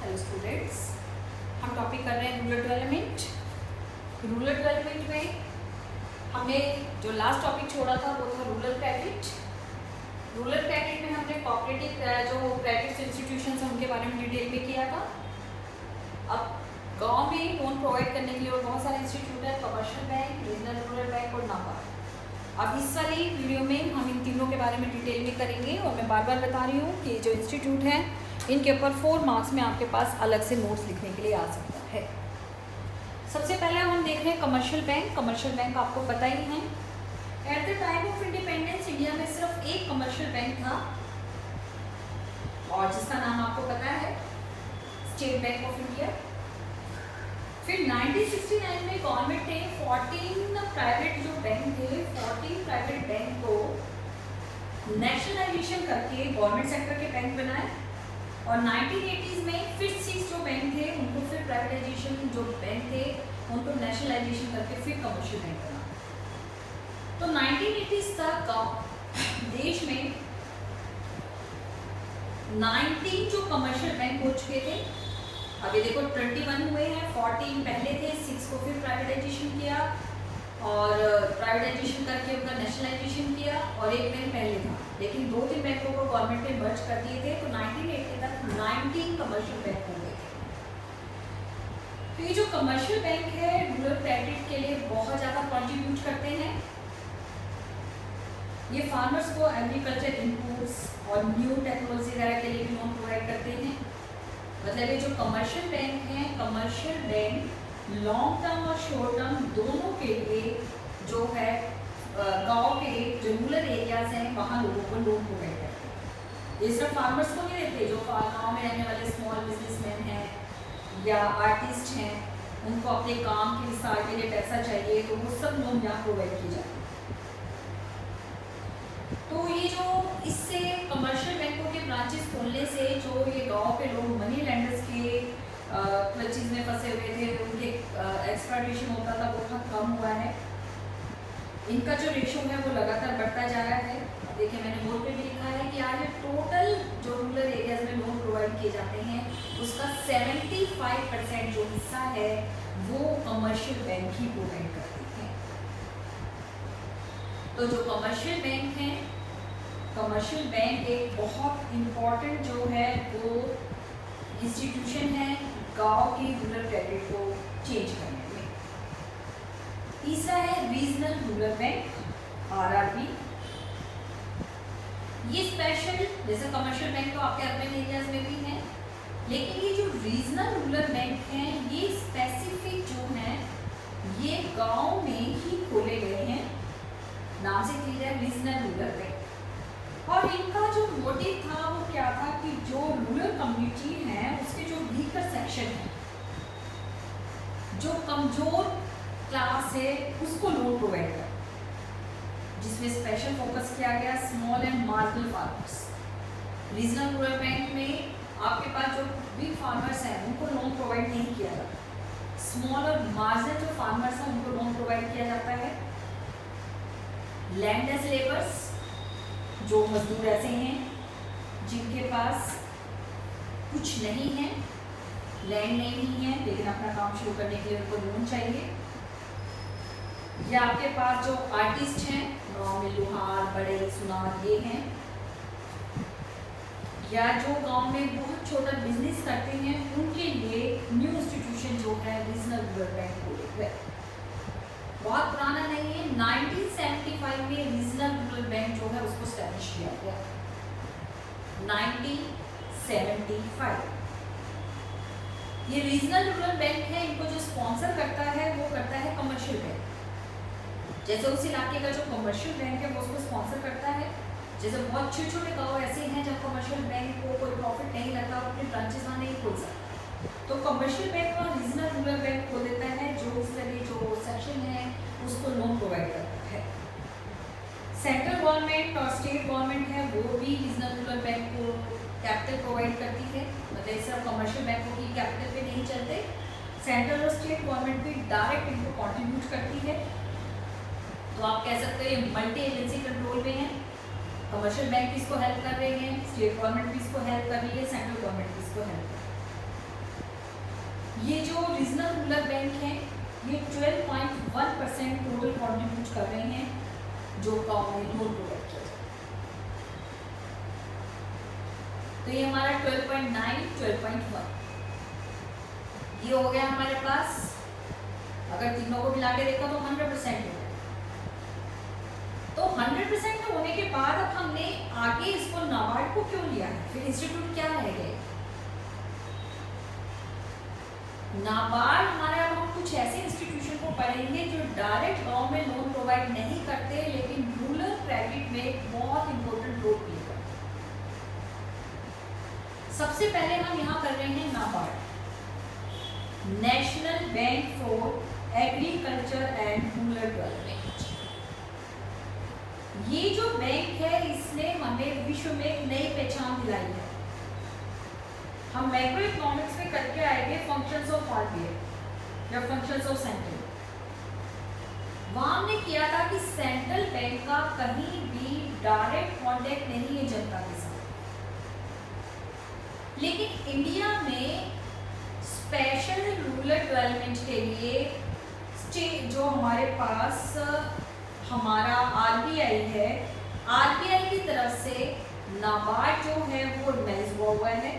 Hello students, हम topic कर रहे हैं रूरल डेवलपमेंट। रूरल डेवलपमेंट में हमने जो लास्ट टॉपिक छोड़ा था वो था रूरल क्रेडिट। रूरल क्रेडिट में हमने कोऑपरेटिव जो क्रेडिट इंस्टीट्यूशन है उनके बारे में डिटेल में किया था। अब गांव में लोन प्रोवाइड करने के लिए और बहुत सारे इंस्टीट्यूट है, commercial bank, regional rural bank और नाबार्ड। अब इस वाली वीडियो में हम इन तीनों के बारे में डिटेल में करेंगे और मैं बार बार बता रही हूँ कि जो इंस्टीट्यूट हैं इनके ऊपर 4 मार्क्स में आपके पास अलग से नोट्स लिखने के लिए आ सकता है। सबसे पहले हम देख रहे हैं कमर्शियल बैंक। कमर्शियल बैंक आपको पता ही है, at the time of independence India में सिर्फ एक कमर्शियल बैंक था और जिसका नाम आपको पता है स्टेट बैंक ऑफ इंडिया। फिर 1969 में गवर्नमेंट ने 14 प्राइवेट जो बैंक थे 14 प्राइवेट बैंक को नेशनलाइजेशन करके गवर्नमेंट सेक्टर के बैंक बनाए और 1980s में फिर 6 जो बैंक थे उनको फिर प्राइवेटाइजेशन, जो बैंक थे उनको नेशनलाइजेशन करके फिर कमर्शियल बैंक बना। तो 1980s तक देश में 19 जो कमर्शियल बैंक हो चुके थे। अभी देखो 21 हुए हैं, 14 पहले थे, 6 को फिर प्राइवेटाइजेशन किया और प्राइवेटाइजेशन करके उनका नेशनलाइजेशन किया और एक बैंक पहले था, लेकिन 2-3 बैंकों को गवर्नमेंट ने मर्ज कर दिए थे। तो 1980 तक 19 कमर्शियल बैंक हो गए थे। तो ये जो कमर्शियल बैंक है रूरल क्रेडिट के लिए बहुत ज़्यादा कॉन्ट्रीब्यूट करते हैं। ये फार्मर्स को एग्रीकल्चर इनपुट्स और न्यू टेक्नोलॉजी वगैरह के लिए भी लोन प्रोवाइड करते हैं। मतलब ये जो कमर्शियल बैंक हैं, कमर्शियल बैंक लॉन्ग टर्म और शॉर्ट टर्म दोनों के लिए जो है गांव के जो रूरल एरियाज हैं वहाँ लोगों को लोन प्रोवाइड करते हैं। ये सिर्फ फार्मर्स को नहीं देते, जो गांव में रहने वाले स्मॉल बिजनेसमैन हैं या आर्टिस्ट हैं, उनको अपने काम के विस्तार के लिए पैसा चाहिए तो वो सब लोन यहाँ प्रोवाइड किए जाते हैं। तो ये जो इससे कमर्शियल बैंकों के ब्रांचेस खोलने से जो ये गांव के लोग मनी लेंडर्स के क्लचेस में फंसे हुए थे, उनके एक्सप्लॉयटेशन होता था, वो बहुत कम हुआ है। इनका जो रेशो है वो लगातार बढ़ता जा रहा है। देखिए मैंने बोर्ड पे भी लिखा है कि आज टोटल जो रूरल एरियाज में लोन प्रोवाइड किए जाते हैं उसका 75% जो हिस्सा है वो कमर्शियल बैंक ही प्रोवाइड करते हैं। तो जो कमर्शियल बैंक हैं, कमर्शियल बैंक एक बहुत इम्पॉर्टेंट जो है वो इंस्टीट्यूशन है गांव की रूरल क्रेडिट को चेंज करने में। तीसरा है रीजनल रूरल बैंक RRB। ये स्पेशल, जैसे कमर्शियल बैंक तो आपके अर्बन एरियाज में भी हैं, लेकिन ये जो रीजनल रूरल बैंक हैं ये स्पेसिफिक जो हैं ये गांव में ही खोले गए हैं। नाम से क्लियर है, रीजनल रूरल बैंक। और इनका जो मोटिव था वो क्या था कि जो रूरल कम्युनिटी है उसके जो वीकर सेक्शन है, जो कमजोर क्लास है उसको लोन प्रोवाइड कर, जिसमें स्पेशल फोकस किया गया small and marginal farmers. Regional rural bank में आपके पास जो बिग फार्मर्स हैं उनको लोन प्रोवाइड नहीं किया जाता, स्मॉल और मार्जिनल जो फार्मर्स हैं उनको लोन प्रोवाइड किया जाता है। लैंडलेस लेबर्स, जो मजदूर ऐसे हैं जिनके पास कुछ नहीं है, लैंड नहीं है लेकिन अपना काम शुरू करने के लिए उनको लोन चाहिए। या आपके पास जो आर्टिस्ट हैं गांव में लोहार, बढ़ई, सुनार ये हैं, या जो गांव में बहुत छोटा बिजनेस करते हैं उनके लिए न्यू इंस्टीट्यूशन जो है रीजनल रूरल बैंक को है। बहुत पुराना नहीं है, 1975 में रीजनल रूरल बैंक जो है उसको स्टैब्लिश किया गया। 1975 ये रीजनल रूरल बैंक है, इनको जो स्पॉन्सर करता है वो करता है कमर्शियल बैंक। जैसे उस इलाके का जो कमर्शियल बैंक है वो उसको स्पॉन्सर करता है। जैसे बहुत छोटे छोटे गाँव ऐसे हैं जहाँ कमर्शियल बैंक को कोई प्रॉफिट नहीं लगता, अपने ब्रांचेस वहाँ नहीं खोल सकता, तो कमर्शियल बैंक और रीजनल रूरल बैंक खोल देता है जो उसके लिए जो सेक्शन है उसको लोन प्रोवाइड करता है। सेंट्रल गवर्नमेंट और स्टेट गवर्नमेंट है वो भी रीजनल रूरल बैंक को कैपिटल प्रोवाइड करती है। मतलब सिर्फ कमर्शियल बैंकों की कैपिटल पे नहीं चलते, सेंट्रल और स्टेट गवर्नमेंट भी डायरेक्ट इनको कॉन्ट्रीब्यूट करती है। तो आप कह सकते हैं ये मल्टी एजेंसी कंट्रोल में है। कमर्शियल बैंक भी इसको हेल्प कर रहे हैं, स्टेट गवर्नमेंट भी इसको हेल्प कर रही है, सेंट्रल गवर्नमेंट भी इसको हेल्प कर रही है। ये जो रीजनल रूरल बैंक हैं ये 12.1% टोटल कॉन्ट्रीब्यूट कर रहे हैं जो गाँव में लोन प्रोवाइड किया जाता है। तो ये हमारा 12.9, 12.1 ये हो गया हमारे पास। अगर तीनों को मिला के देखा तो 100% हो गया। तो 100% होने के बाद अब हमने आगे इसको नाबार्ड को क्यों लिया है, फिर इंस्टीट्यूट क्या रह गए। नाबार्ड हमारा, अब हम कुछ ऐसे इंस्टीट्यूशन को पढ़ेंगे जो डायरेक्ट गांव में लोन प्रोवाइड नहीं करते लेकिन रूरल क्रेडिट में एक बहुत इंपॉर्टेंट रोल प्ले करते हैं। सबसे पहले हम यहाँ कर रहे हैं NABARD, national bank for agriculture and rural development. ये जो बैंक है इसने हमें विश्व में एक नई पहचान दिलाई है। हम मैक्रो इकोनॉमिक्स में करके आएंगे फंक्शंस ऑफ आरबीआई या फंक्शंस ऑफ सेंट्रल। वहां हमने किया था कि सेंट्रल बैंक का कहीं भी डायरेक्ट कांटेक्ट नहीं है जनता के साथ, लेकिन इंडिया में स्पेशल रूरल डेवलपमेंट के लिए स्टेट जो हमारे पास हमारा आरबीआई है, आरबीआई की तरफ से नाबार्ड जो है वो ऑर्गेनाइज हुआ है।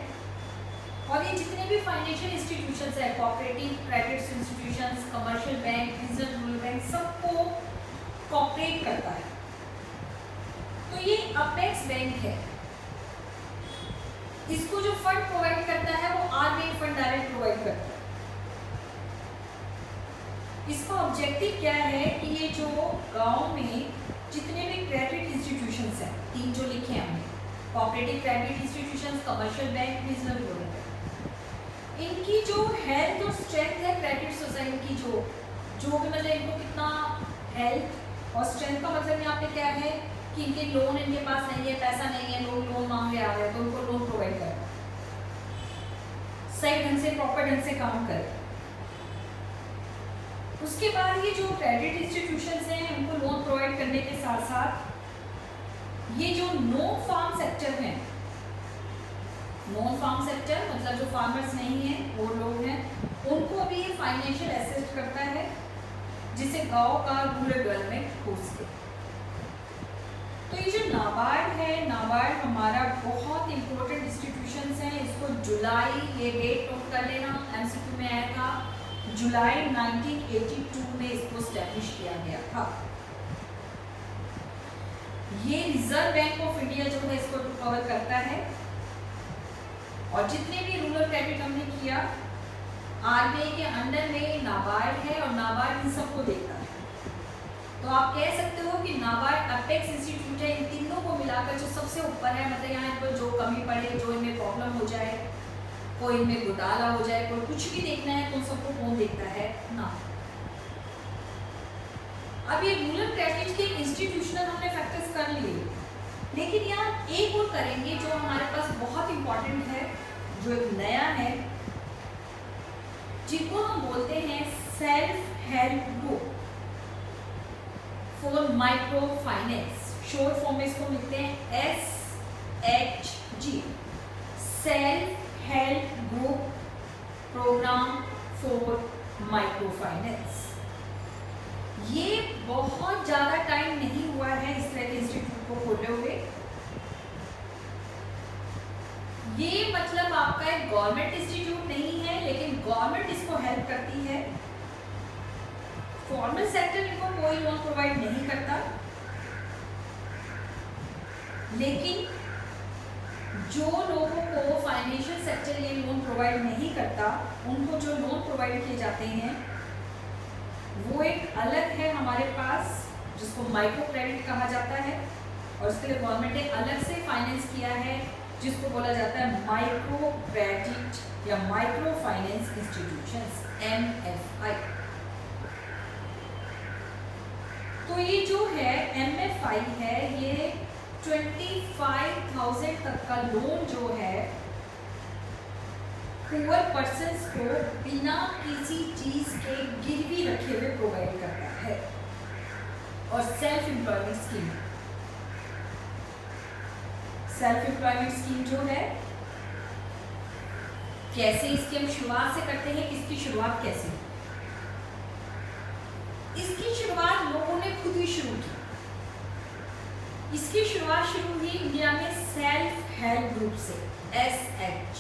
और ये जितने भी फाइनेंशियल इंस्टीट्यूशंस है, cooperative credit institutions, commercial bank, regional rural bank, सबको कोऑपरेट करता है। तो ये अपेक्स बैंक है, इसको जो फंड प्रोवाइड करता है वो आरबीआई फंड डायरेक्ट प्रोवाइड करता है। इसका ऑब्जेक्टिव क्या है कि ये जो गांव में जितने भी क्रेडिट इंस्टीट्यूशंस हैं, तीन जो लिखे हैं हमने, cooperative credit institutions, commercial bank, regional rural bank, इनकी जो हेल्थ और स्ट्रेंथ है क्रेडिट सोसाइटी की, जो भी मतलब इनको कितना हेल्थ और स्ट्रेंथ का मतलब यहाँ पे क्या है कि इनके लोन इनके पास नहीं है, पैसा नहीं है, लोग लोन मांगने आ रहे हैं तो उनको लोन प्रोवाइड करें, सही ढंग से प्रॉपर ढंग से काम करें। उसके बाद ये जो क्रेडिट इंस्टीट्यूशंस हैं उनको लोन प्रोवाइड करने के साथ साथ ये जो नॉन फार्म सेक्टर हैं, नॉन फार्म सेक्टर मतलब जो फार्मर्स नहीं हैं वो लोग हैं, उनको भी ये फाइनेंशियल असिस्ट करता है जिससे गांव का रूरल डेवलपमेंट हो सके। तो ये जो नाबार्ड है, नाबार्ड हमारा बहुत इंपॉर्टेंट इंस्टीट्यूशंस हैं। इसको जुलाई, ये डेट नोट कर लेना, एमसीक्यू में आया था, जुलाई 1982 में इसको स्टैब्लिश किया गया था। ये रिजर्व बैंक ऑफ इंडिया जो है इसको कवर करता है और जितने भी रूरल क्रेडिट हमने किया आरबीआई के अंडर में नाबार्ड है और नाबार्ड इन सबको देखता है। तो आप कह सकते हो कि नाबार्ड अपेक्स इंस्टीट्यूट है, इन तीनों को मिलाकर जो सबसे ऊपर है, मतलब यहाँ इनको जो कमी पड़े, जो इनमें प्रॉब्लम हो जाए, कोई इनमें घोटाला हो जाए, कोई कुछ भी देखना है तो उन सबको कौन देखता है ना। अब ये रूरल क्रेडिट के इंस्टीट्यूशनल हमने फैक्टर्स कर लिए, लेकिन यहाँ एक और करेंगे जो हमारे पास बहुत इंपॉर्टेंट है, जो एक नया है, जिनको हम बोलते हैं self help group for micro finance. Short form में इसको लिखते हैं SHG, self help group programme for micro finance. ये बहुत ज़्यादा टाइम नहीं हुआ है इस तरह के इंस्टीट्यूट को खोले हुए। ये मतलब आपका एक गवर्नमेंट इंस्टीट्यूट नहीं है, लेकिन गवर्नमेंट इसको हेल्प करती है। फॉर्मल सेक्टर इनको कोई लोन प्रोवाइड नहीं करता, लेकिन जो लोगों को फाइनेंशियल सेक्टर ये लोन प्रोवाइड नहीं करता, उनको जो लोन प्रोवाइड किए जाते हैं वो एक अलग है हमारे पास, जिसको माइक्रो क्रेडिट कहा जाता है, और उसके लिए गवर्नमेंट ने अलग से फाइनेंस किया है जिसको बोला जाता है माइक्रो क्रेडिट या माइक्रो फाइनेंस इंस्टीट्यूशंस, MFI। तो ये जो है MFI है, ये 25,000 तक का लोन जो है पुअर पर्सन्स को बिना किसी चीज के गिरवी रखे हुए प्रोवाइड करता है। और self employment scheme, self employment scheme जो है कैसे इसकी हम शुरुआत से करते हैं, इसकी शुरुआत कैसे? इसकी शुरुआत लोगों ने खुद ही शुरू की। इसकी शुरुआत शुरू हुई इंडिया में सेल्फ हेल्प ग्रुप से, SHG।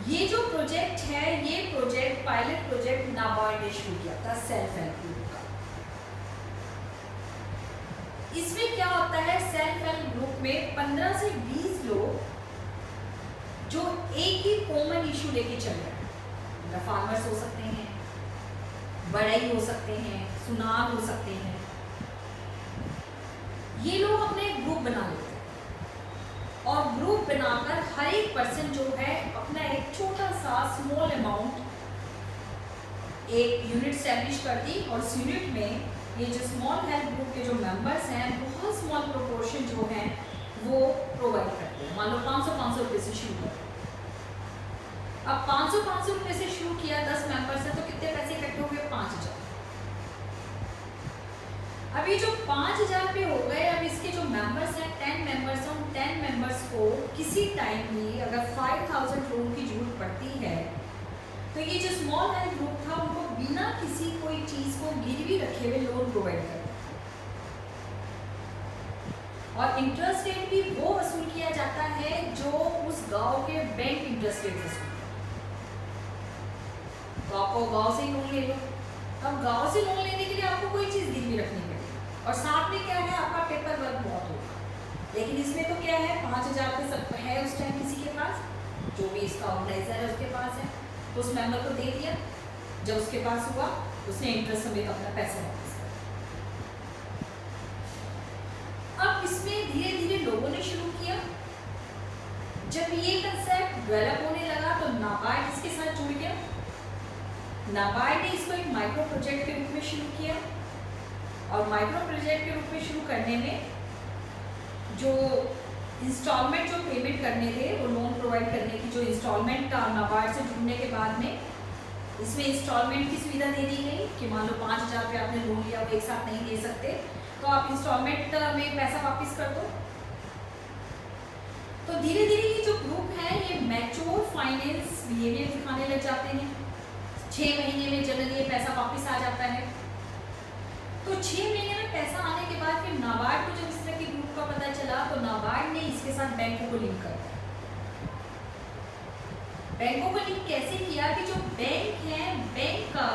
ये जो प्रोजेक्ट है, ये प्रोजेक्ट पायलट प्रोजेक्ट नाबार्ड ने शुरू किया था सेल्फ हेल्प ग्रुप का। इसमें क्या होता है, सेल्फ हेल्प ग्रुप में 15 से 20 लोग जो एक ही कॉमन इशू लेके चल रहे हैं, फार्मर्स हो सकते हैं, बढ़ई हो सकते हैं, सुनार हो सकते हैं, ये लोग अपने ग्रुप बना लेते हैं और ग्रुप बनाकर हर एक पर्सन जो है अपना एक छोटा सा स्मॉल अमाउंट एक यूनिट स्टैब्लिश कर दी और उस यूनिट में ये जो स्मॉल हेल्प ग्रुप के जो मेंबर्स हैं बहुत स्मॉल प्रोपोर्शन जो है वो प्रोवाइड करते हैं। मान लो 500 रुपये से शुरू करते हैं। अब 500 रुपये से शुरू किया, 10 मेंबर्स हैं तो कितने पैसे इकट्ठे हो गए? 5000। अब ये जो 5000 पे हो गए, अब इसके जो मेंबर्स हैं 10 मेंबर्स हैं, उन 10 मेंबर्स को किसी टाइम में अगर 5000 लोगों की जरूरत पड़ती है तो ये जो स्मॉल हेल्प ग्रुप था उनको बिना किसी कोई चीज को गिरवी रखे हुए लोन प्रोवाइड करता और इंटरेस्ट रेट भी वो वसूल किया जाता है जो उस गांव के बैंक इंटरेस्ट रेट वसूल। तो आपको गांव से ही लोन ले लो। अब गांव से लोन लेने के लिए आपको कोई चीज गिरवी रखनी पड़ेगी और साथ में क्या है, आपका पेपर वर्क बहुत होगा। लेकिन इसमें तो क्या है, 5000 पे सब है उस टाइम किसी के पास, जो भी इसका ऑर्गेनाइजर है उसके पास है, तो उस मेंबर को दे दिया। जब उसके पास हुआ उसने इंटरेस्ट समेत अपना पैसा वापस कर दिया। अब इसमें धीरे धीरे लोगों ने शुरू किया। जब ये कंसेप्ट डेवलप होने लगा तो नाबार्ड इसके साथ जुड़ गया। नाबार्ड ने इसको एक माइक्रो प्रोजेक्ट के रूप में शुरू किया और माइक्रो प्रोजेक्ट के रूप में शुरू करने में जो इंस्टॉलमेंट जो पेमेंट करने थे, वो लोन प्रोवाइड करने की जो इंस्टॉलमेंट नाबार्ड से जुड़ने के बाद में इसमें इंस्टॉलमेंट की सुविधा दे दी गई कि मान लो 5000 रुपये आपने लोन लिया, वो एक साथ नहीं दे सकते तो आप इंस्टॉलमेंट में पैसा वापस कर दो। तो धीरे धीरे ये जो ग्रुप है ये मैच्योर फाइनेंस बिहेवियर दिखाने लग जाते हैं। 6 महीने में जनरली ये पैसा वापस आ जाता है। तो 6 महीने में पैसा आने के बाद फिर नाबार्ड को जब इस तरह के ग्रुप का पता चला तो नाबार्ड ने इसके साथ बैंकों को लिंक कर दिया। बैंकों को लिंक कैसे किया कि जो बैंक है, बैंक का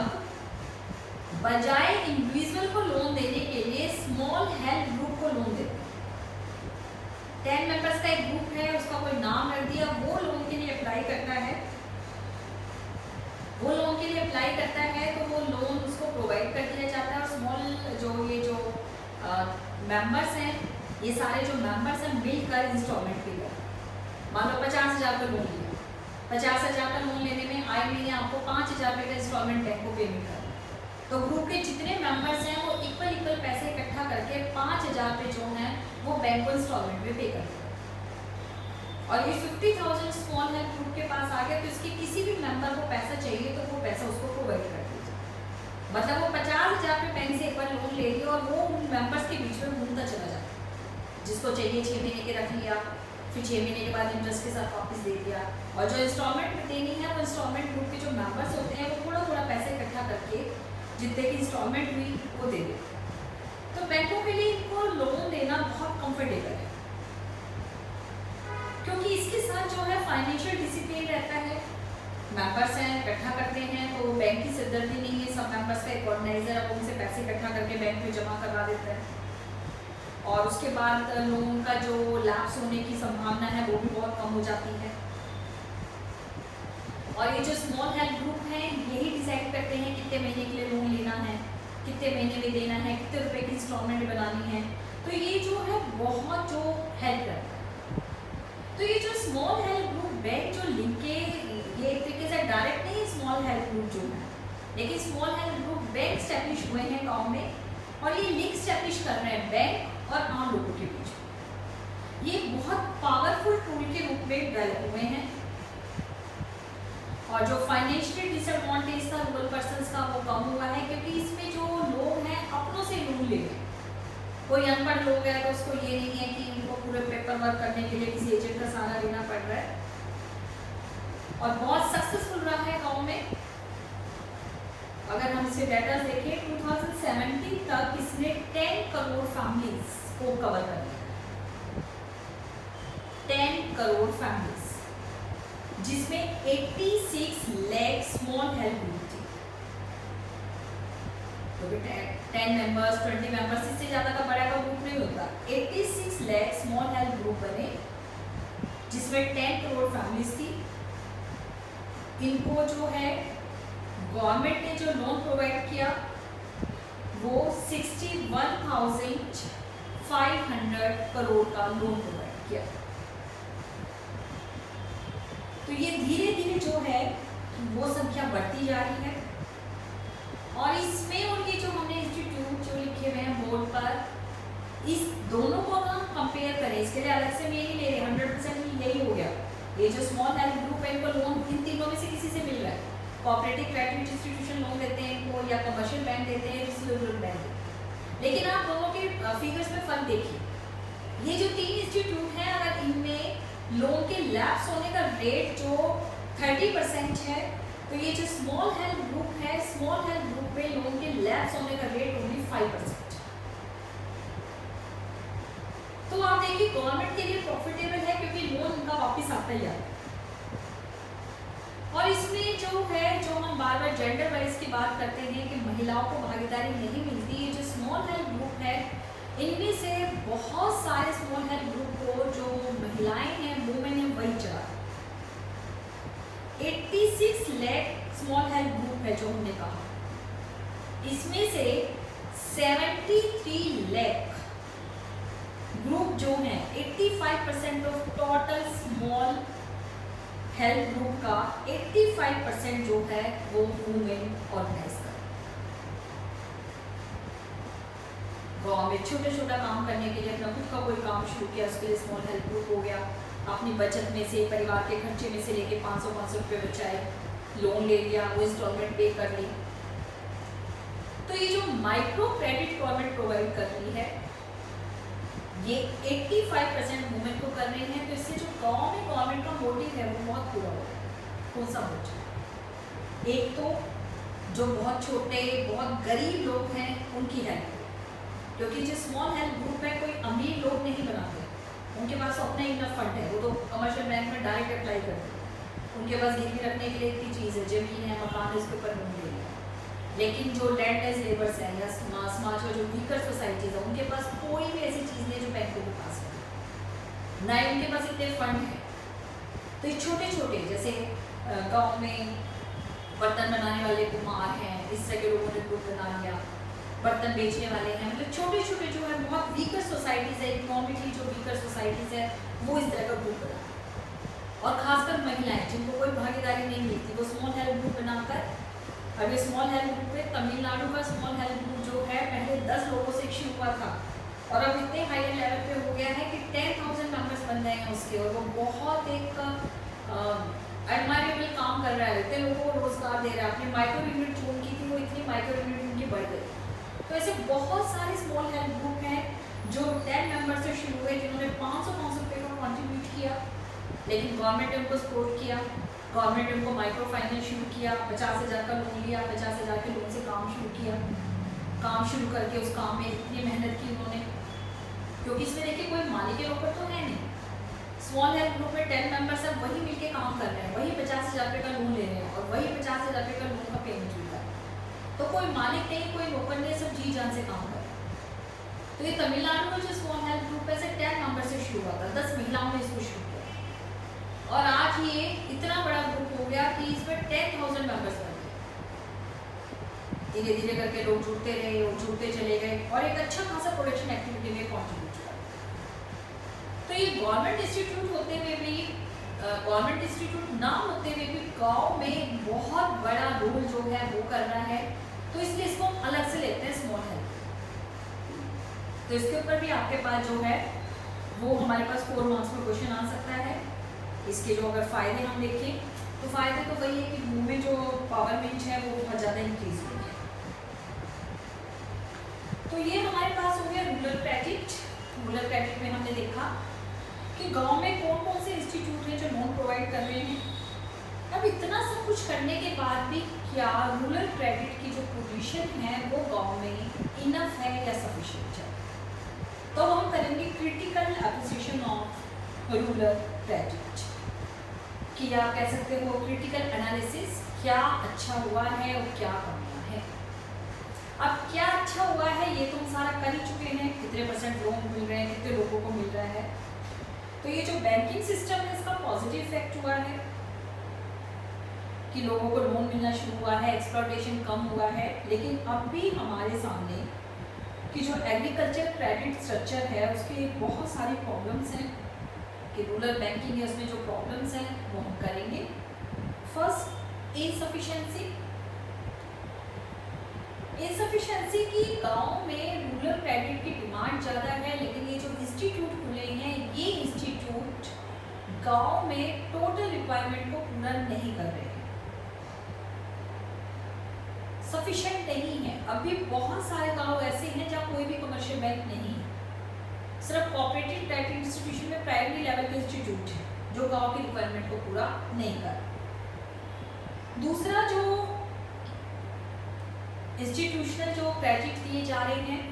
बजाय इंडिविजुअल को लोन देने के लिए स्मॉल हेल्प ग्रुप को लोन देते हैं। 10 मेंबर्स का एक ग्रुप है, उसका कोई नाम रख दिया, वो लोन के लिए अप्लाई करता है। वो लोन के लिए अप्लाई करता है तो वो लोन उसको प्रोवाइड कर दिया जाता है और स्मॉल जो ये जो मेंबर्स हैं, ये सारे जो मेंबर्स हैं मिलकर इंस्टॉलमेंट पे करते। मान लो 50,000 का लोन लिया, 50,000 का लोन लेने में आए महीने आपको 5,000 रुपये का इंस्टॉलमेंट बैंक को पेमेंट करना। तो ग्रुप के जितने मेंबर्स हैं वो इक्वल पैसे इकट्ठा करके 5,000 रुपये जो हैं वो बैंक को इंस्टॉलमेंट में पे करते हैं। और ये 50,000 स्मॉल हेल्प ग्रुप के पास आ गया तो इसके किसी भी मेंबर को पैसा चाहिए तो वो पैसा उसको प्रोवाइड कर दीजिए। मतलब वो 50,000 रुपये बैंक से एक बार लोन ले लिया और वो उन मेंबर्स के बीच में घूमता चला जाता। जिसको चाहिए 6 महीने के रख लिया, फिर 6 महीने के बाद इंटरेस्ट के साथ वापस दे दिया। और जो इंस्टॉलमेंट देनी है वो इंस्टॉलमेंट ग्रुप के जो मेंबर्स होते हैं वो थोड़ा थोड़ा पैसे इकट्ठा करके जितने की इंस्टॉलमेंट हुई वो दे देते। तो बैंकों के लिए इनको लोन देना बहुत कंफर्टेबल है क्योंकि इसके साथ जो है फाइनेंशियल डिसिप्लिन रहता है। मेंबर्स हैं, इकट्ठा करते हैं तो बैंक की सिरदर्दी नहीं है। सब मेंबर्स का एक ऑर्गेनाइजर है, उनसे पैसे इकट्ठा करके बैंक में जमा करवा देता है और उसके बाद लोन का जो लैप्स होने की संभावना है वो भी बहुत कम हो जाती है। और ये जो स्मॉल हेल्प ग्रुप है यही डिसाइड करते हैं कितने महीने के लिए लोन लेना है, कितने महीने में देना है, कितने रुपए की इंस्टॉलमेंट बनानी है। तो ये जो है बहुत जो हेल्प करता है। तो ये जो स्मॉल हेल्प ग्रुप बैंक जो लिंक के ये एक तरीके से डायरेक्ट नहीं स्मॉल हेल्प ग्रुप जो है, लेकिन small help group bank establish हुए हैं गाँव में और ये लिंक स्टैब्लिश कर रहे हैं बैंक और आम लोगों के बीच। ये बहुत पावरफुल टूल के रूप में डेवलप हुए हैं और जो फाइनेंशियल डिसएडवांटेज था रूरल पर्सन्स का वो कम हुआ है क्योंकि इसमें जो लोग हैं अपनों से लोन ले रहे हैं। कोई अनपढ़ लोग है तो उसको ये नहीं है कि उनको पूरे पेपर वर्क करने के लिए किसी एजेंट का सहारा लेना पड़ रहा है, और बहुत सक्सेसफुल रहा है गाँव में। अगर हम इसके डाटा देखें 2017 तक इसने 10 करोड़ फैमिलीज को कवर कर लिया, 10 करोड़ फैमिलीज, जिसमें 86 लाख स्मॉल हेल्प ग्रुप थी। तो 10 मेंबर्स 20 मेंबर्स इससे ज़्यादा का बड़ा का ग्रुप नहीं होता। 86 लाख स्मॉल हेल्प ग्रुप बने, जिसमें 10 करोड़ फैमिलीज थी। इनको जो है गवर्नमेंट ने जो लोन प्रोवाइड किया वो 61,500 करोड़ का लोन प्रोवाइड किया। तो ये धीरे धीरे जो है वो संख्या बढ़ती जा रही है, और इसमें उनके जो हमने इंस्टीट्यूट जो लिखे हुए हैं बोर्ड पर, इस दोनों को हम कंपेयर करें, इसके लिए अलग से मैं नहीं ले रहे, 100% यही हो गया। ये जो स्मॉल हेल्प ग्रुप है इनको लोन इन तीनों में से किसी से मिल रहा है। कोऑपरेटिव क्रेडिट इंस्टीट्यूशन लोन देते हैं इनको, या कमर्शियल बैंक देते हैं, रिसीवेबल बैंक देते हैं। लेकिन आप दोनों के फिगर्स में फर्क देखिए, ये जो 3 इंस्टीट्यूट हैं, अगर इनमें लोन के लैप्स होने का रेट जो 30% है, तो ये जो स्मॉल हेल्प ग्रुप है, स्मॉल हेल्प ग्रुप में लोन के लैप्स होने का रेट ओनली 5%। तो आप देखिए गवर्नमेंट के लिए प्रॉफिटेबल है, क्योंकि लोन उनका वापस आता ही आता है। और इसमें जो है, जो हम बार बार जेंडर वाइज की बात करते हैं कि महिलाओं को भागीदारी नहीं मिलती, ये जो स्मॉल हेल्प ग्रुप है, इनमें से बहुत सारे स्मॉल हेल्प ग्रुप को जो महिलाएं हैं, वुमेन है, वही चला। 86 लाख स्मॉल हेल्प ग्रुप है जो हमने कहा, इसमें से 73 लाख ग्रुप जो हैं, 85% of total small help group का 85% जो है वो वुमेन ऑर्गेनाइज कर। गाँव में छोटे छोटा काम करने के लिए अपना खुद का कोई काम शुरू किया, उसके लिए स्मॉल हेल्प ग्रुप हो गया। अपनी बचत में से, परिवार के खर्चे में से लेके 500 रुपये बचाए, लोन ले लिया, वो इंस्टॉलमेंट पे कर ली। तो ये जो माइक्रो क्रेडिट गवर्नमेंट प्रोवाइड कर रही है, ये 85% वुमेन को कर रहे हैं। तो इससे जो गाँव में गवर्नमेंट का मोटिव है वो बहुत पूरा होगा। कौन सा मोटिव? एक तो जो बहुत छोटे, बहुत गरीब लोग हैं उनकी हेल्प, क्योंकि जो स्मॉल हेल्प ग्रुप है कोई अमीर लोग नहीं बनाते, उनके पास अपना इनफ फंड है, वो तो कमर्शियल बैंक में डायरेक्ट अप्लाई करते हैं। उनके पास गिरवी रखने के लिए इतनी चीज़ है, ज़मीन है, मकान है, उसके ऊपर लोन ले लिया। लेकिन जो लैंडलेस लेबर्स हैं या समाज में जो वीकर सोसाइटीज़ है, उनके पास कोई भी ऐसी चीज़ नहीं जो बैंकों के पास है, ना ही उनके पास इतने फंड है। तो ये छोटे छोटे, जैसे गांव में बर्तन बनाने वाले कुम्हार हैं, इस तरह के लोगों ने ग्रुप बना लिया, बर्तन बेचने वाले हैं, मतलब छोटे छोटे जो है बहुत वीकर सोसाइटीज़ है, इकोनॉमिकली जो वीकर सोसाइटीज़ है वो इस तरह का ग्रुप बना। और खासकर महिलाएं जिनको कोई भागीदारी नहीं मिलती, वो स्मॉल हेल्प ग्रुप बनाकर, अब ये स्मॉल हेल्प ग्रुप है, तमिलनाडु का स्मॉल हेल्प ग्रुप जो है पहले 10 लोगों से शुरू हुआ था, और अब इतने हायर लेवल पे हो गया है कि 10,000 मेंबर्स बन गए हैं उसके, और वो बहुत एक एडमायरेबल काम कर रहा है, इतने लोगों को रोजगार दे रहा है। अपनी माइक्रो यूनिट जो उनकी थी वो इतनी माइक्रो यूनिट उनकी बढ़ गई। तो ऐसे बहुत सारे स्मॉल हेल्प ग्रुप हैं जो 10 मेंबर से शुरू हुए, जिन्होंने 500 रुपये का कॉन्ट्रीब्यूट किया, लेकिन गवर्नमेंट ने उनको सपोर्ट किया। गवर्नमेंट ने उनको माइक्रो फाइनेंस शुरू किया, 50,000 का लोन लिया, 50,000 के लोन से काम शुरू किया। काम शुरू करके उस काम में इतनी मेहनत की उन्होंने, क्योंकि इसमें देखिए कोई मालिक के ऊपर तो है नहीं। स्मॉल हेल्प ग्रुप में 10 मेंबर्स सब वही मिलके काम कर रहे हैं, वही 50,000 रुपये का लोन ले रहे हैं, और वही 50,000 रुपये का लोन का पेमेंट मिल रहा है। तो कोई मालिक नहीं, कोई नौकर नहीं, सब जी जान से काम कर रहे हैं। तो ये तमिलनाडु में जो स्मॉल हेल्प ग्रुप है, 10 मेंबर से शुरू हुआ था, 10 महिलाओं ने इसको शुरू किया, और आज ये इतना बड़ा ग्रुप हो गया कि इसमें 10,000 मेंबर्स बन गए। धीरे धीरे करके लोग जुड़ते रहे और जुड़ते चले गए, और एक अच्छा खासा प्रोडक्शन एक्टिविटी में कॉन्ट्रीब्यूट किया। तो ये गवर्नमेंट इंस्टीट्यूट होते हुए भी, गवर्नमेंट इंस्टीट्यूट ना होते हुए भी गांव में बहुत बड़ा रोल जो है वो कर रहा है। तो इसलिए इसको हम अलग से लेते हैं स्मॉल हेल्प। तो इसके ऊपर भी आपके पास जो है वो हमारे पास 4 मार्क्स में क्वेश्चन आ सकता है। इसके जो अगर फ़ायदे हम देखें तो फ़ायदे तो वही है कि मुंह में जो पावर बेंच है वो बहुत ज़्यादा इंक्रीज हुई है। तो ये हमारे पास हो गया रूरल क्रेडिट। रूरल क्रेडिट में हमने देखा कि गांव में कौन कौन से इंस्टीट्यूट हैं जो लोन प्रोवाइड कर रहे हैं। अब इतना सब कुछ करने के बाद भी क्या रूरल क्रेडिट की जो पोजीशन है वो गांव में इनफ है या सफिशिएंट है? तो हम करेंगे critical appreciation of rural credit, कि आप कह सकते हो क्रिटिकल एनालिसिस, क्या अच्छा हुआ है और क्या कमियां हैं। अब क्या अच्छा हुआ है ये तो हम सारा कर ही चुके हैं, कितने % लोन मिल रहे हैं, कितने लोगों को मिल रहा है। तो ये जो बैंकिंग सिस्टम है इसका पॉजिटिव इफेक्ट हुआ है कि लोगों को लोन मिलना शुरू हुआ है, एक्सप्लॉयटेशन कम हुआ है। लेकिन अब भी हमारे सामने कि जो एग्रीकल्चर क्रेडिट स्ट्रक्चर है उसके बहुत सारी प्रॉब्लम्स हैं, कि रूरल बैंकिंग है उसमें जो प्रॉब्लम्स हैं वो हम करेंगे। फर्स्ट, इनसफिशिएंसी की गांव में रूरल क्रेडिट की डिमांड ज़्यादा है, लेकिन ये जो इंस्टीट्यूट खुले हैं ये इंस्टीट्यूट गांव में टोटल रिक्वायरमेंट को पूरा नहीं कर रहे हैं, सफिशिएंट नहीं है। अभी बहुत सारे गांव ऐसे हैं जहाँ कोई भी कमर्शियल बैंक नहीं है, सिर्फ कोऑपरेटिव क्रेडिट इंस्टीट्यूशन में प्राइमरी लेवल के इंस्टीट्यूट है जो गांव की रिक्वायरमेंट को पूरा नहीं कर। दूसरा, जो इंस्टीट्यूशनल जो क्रेडिट दिए जा रहे हैं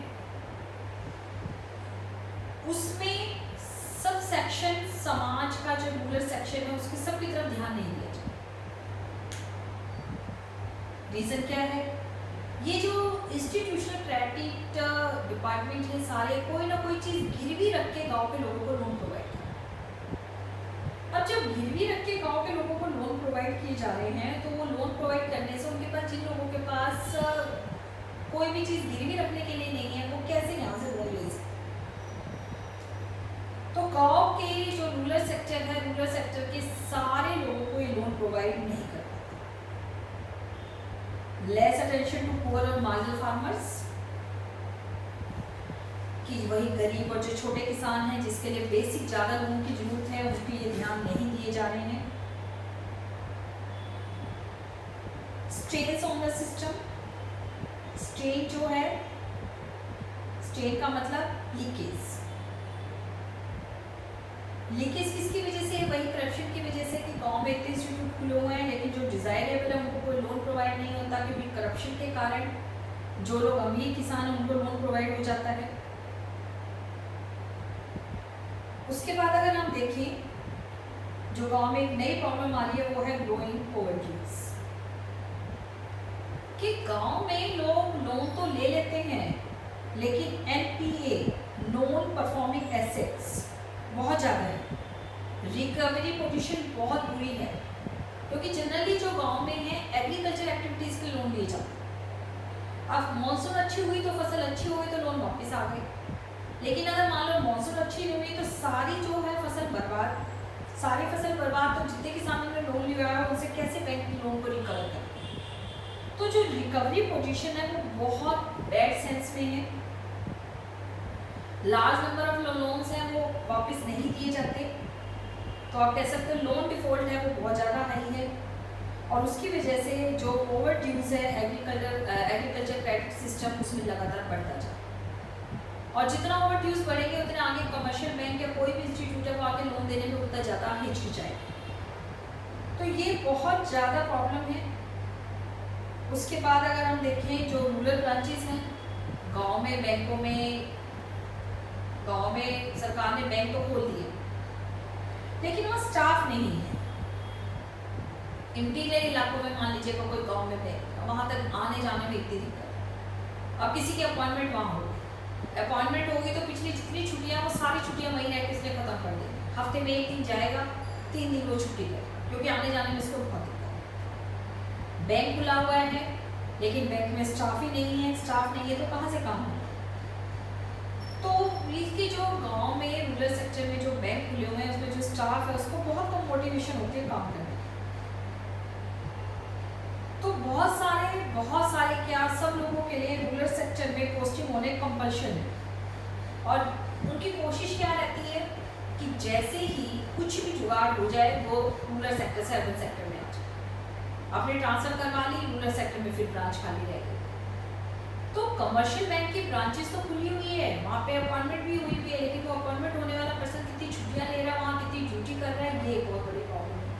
उसमें सब सेक्शन समाज का जो रूरल सेक्शन है उसकी सबकी तरफ ध्यान नहीं दिया जाए। रीजन क्या है? ये जो इंस्टीट्यूशनल क्रेडिट डिपार्टमेंट है सारे कोई ना कोई चीज गिरवी रख के गांव के लोगों को लोन प्रोवाइड कर रहे हैं। अब जब गिरवी रख के गांव के लोगों को लोन प्रोवाइड किए जा रहे हैं तो वो लोन प्रोवाइड करने से उनके पास, जिन लोगों के पास कोई भी चीज गिरवी रखने के लिए नहीं है, वो कैसे यहाँ से लोन ले सकते? तो गांव के जो रूरल सेक्टर है, रूरल सेक्टर के सारे लोगों को ये लोन प्रोवाइड नहीं कर, लेस अटेंशन टू पुअर और मार्जिनल फार्मर्स, कि वही गरीब और जो छोटे किसान हैं जिसके लिए बेसिक ज़्यादा लोगों की जरूरत है उस पर ये ध्यान नहीं दिए जा रहे हैं। Strain on the system, strain जो है, स्ट्रेन का मतलब लीकेज। लीकेज किसकी वजह से? वही करप्शन की वजह से, कि गांव में इतने इंस्टीट्यूट खुले हुए हैं लेकिन जो डिजायरेबल है उनको कोई लोन प्रोवाइड नहीं होता, क्योंकि करप्शन के कारण जो लोग अमीर किसान हैं उनको लोन प्रोवाइड हो जाता है। उसके बाद अगर हम देखें जो गांव में एक नई प्रॉब्लम आ रही है वो है ग्रोइंग पॉवर्टीज, कि गांव में लोग लोन तो ले लेते हैं लेकिन एनपीए, नॉन परफॉर्मिंग एसेट्स बहुत ज़्यादा है, रिकवरी पोजीशन बहुत बुरी है, क्योंकि जनरली जो गांव में है एग्रीकल्चर एक्टिविटीज़ के लोन लिए जाते हैं। अब मॉनसून अच्छी हुई तो फसल अच्छी हुई तो लोन वापस आ गए, लेकिन अगर मान लो मॉनसून अच्छी नहीं हुई तो सारी जो है फसल बर्बाद, सारी फसल बर्बाद, तो जितने किसानों ने लोन लिया है उनसे कैसे बैंक लोन को रिकवर करें? तो जो रिकवरी पोजीशन है वो बहुत बैड सेंस में है, लार्ज नंबर ऑफ लोन्स हैं वो वापस नहीं दिए जाते, तो आप कह सकते हो लोन डिफॉल्ट है वो बहुत ज़्यादा हाई है, और उसकी वजह से जो ओवर ड्यूज है एग्रीकल्चर क्रेडिट सिस्टम उसमें लगातार बढ़ता जाए, और जितना ओवर ड्यूज बढ़ेंगे उतने आगे कमर्शियल बैंक या कोई भी इंस्टीट्यूट है वो आगे लोन देने में उतना ज़्यादा हिचकिचाएगा। तो ये बहुत ज़्यादा प्रॉब्लम है। उसके बाद अगर हम देखें जो रूरल ब्रांचेस हैं गाँव में, बैंकों में, गांव में सरकार ने बैंक तो खोल दिए लेकिन वहाँ स्टाफ नहीं है। इंटीरियर इलाकों में मान लीजिए कोई गांव में बैंक, वहाँ तक आने जाने में इतनी दिक्कत। अब किसी की अपॉइंटमेंट वहाँ होगी, अपॉइंटमेंट होगी तो पिछली जितनी छुट्टियाँ वो सारी छुट्टियाँ महीने इसलिए ख़त्म कर देंगे, हफ्ते में एक दिन जाएगा, 3 दिन वो छुट्टी करेगा, क्योंकि आने जाने में इसको बहुत दिक्कत है। बैंक खुला हुआ है लेकिन बैंक में स्टाफ ही नहीं है, स्टाफ नहीं है तो कहाँ से काम होगा? तो इसकी जो गांव में रूरल सेक्टर में जो बैंक खुले हुए हैं उसमें जो स्टाफ है उसको बहुत कम मोटिवेशन होती है काम करने की। तो बहुत सारे क्या सब लोगों के लिए रूरल सेक्टर में पोस्टिंग होने कंपल्शन है, और उनकी कोशिश क्या रहती है कि जैसे ही कुछ भी जुगाड़ हो जाए वो रूरल सेक्टर से अर्बन सेक्टर में आ जाए, आपने ट्रांसफर करवा ली, रूरल सेक्टर में फिर ब्रांच खाली रह गई। तो कमर्शियल बैंक की ब्रांचेस तो खुली हुई है, वहाँ पे अपॉइंटमेंट भी हुई है, लेकिन वो अपॉइंटमेंट होने वाला पर्सन कितनी छुट्टियाँ ले रहा है, वहाँ कितनी ड्यूटी कर रहा है, ये एक बहुत बड़ी प्रॉब्लम है।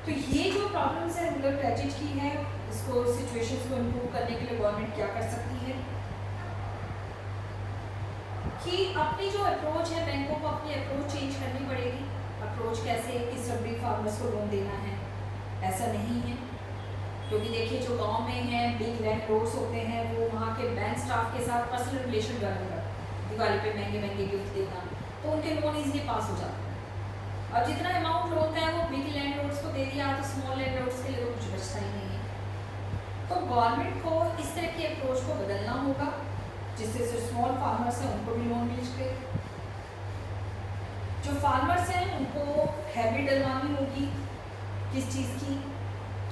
तो ये जो प्रॉब्लम्स है रूरल ग्रेजुएट की है, इसको सिचुएशंस को इम्प्रूव करने के लिए गवर्नमेंट क्या कर सकती है कि अपनी जो अप्रोच है, बैंकों को अपनी अप्रोच चेंज करनी पड़ेगी। अप्रोच कैसे, कि सभी फार्मर्स को लोन देना है, ऐसा नहीं है। क्योंकि देखिए जो गांव में हैं बिग लैंड लॉर्ड्स होते हैं, वो वहाँ के बैंक स्टाफ के साथ पर्सनल रिलेशन डेवलप करते हैं, दिवाली पे महंगे महंगे गिफ्ट देना, तो उनके लोन ईजिली पास हो जाते हैं। और जितना अमाउंट लोन का है वो बिग लैंड लॉर्ड्स को दे दिया, तो स्मॉल लैंड लॉर्ड्स के लिए तो कुछ बचता ही नहीं है। तो गवर्नमेंट को इस तरह की अप्रोच को बदलना होगा, जिससे जो स्मॉल फार्मर्स हैं उनको भी लोन मिल सके। जो फार्मर्स हैं उनको हैबिट डलवानी होगी किस चीज़ की,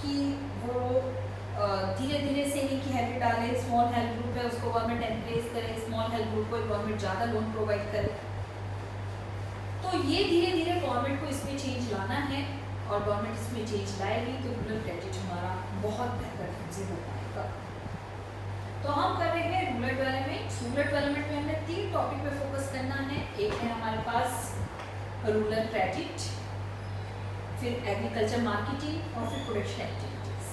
कि वो धीरे धीरे सेविंग की हैबिट डालें। स्मॉल हेल्प ग्रुप है उसको गवर्नमेंट एनकरेज करे, स्मॉल हेल्प ग्रुप को गवर्नमेंट ज़्यादा लोन प्रोवाइड करे। तो ये धीरे धीरे गवर्नमेंट को इसमें चेंज लाना है, और गवर्नमेंट इसमें चेंज लाएगी तो रूरल क्रेडिट हमारा बहुत बेहतर ढंग से हो पाएगा। तो हम कर रहे हैं रूरल डेवलपमेंट। रूरल डेवलपमेंट में हमें 3 टॉपिक पे फोकस करना है। एक है हमारे पास रूरल क्रेडिट, फिर एग्रीकल्चर मार्केटिंग, और फिर प्रोडक्शन एक्टिविटीज।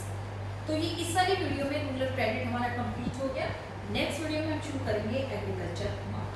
तो ये इस वाली वीडियो में रूरल क्रेडिट हमारा कंप्लीट हो गया। नेक्स्ट वीडियो में हम शुरू करेंगे एग्रीकल्चर मार्केटिंग।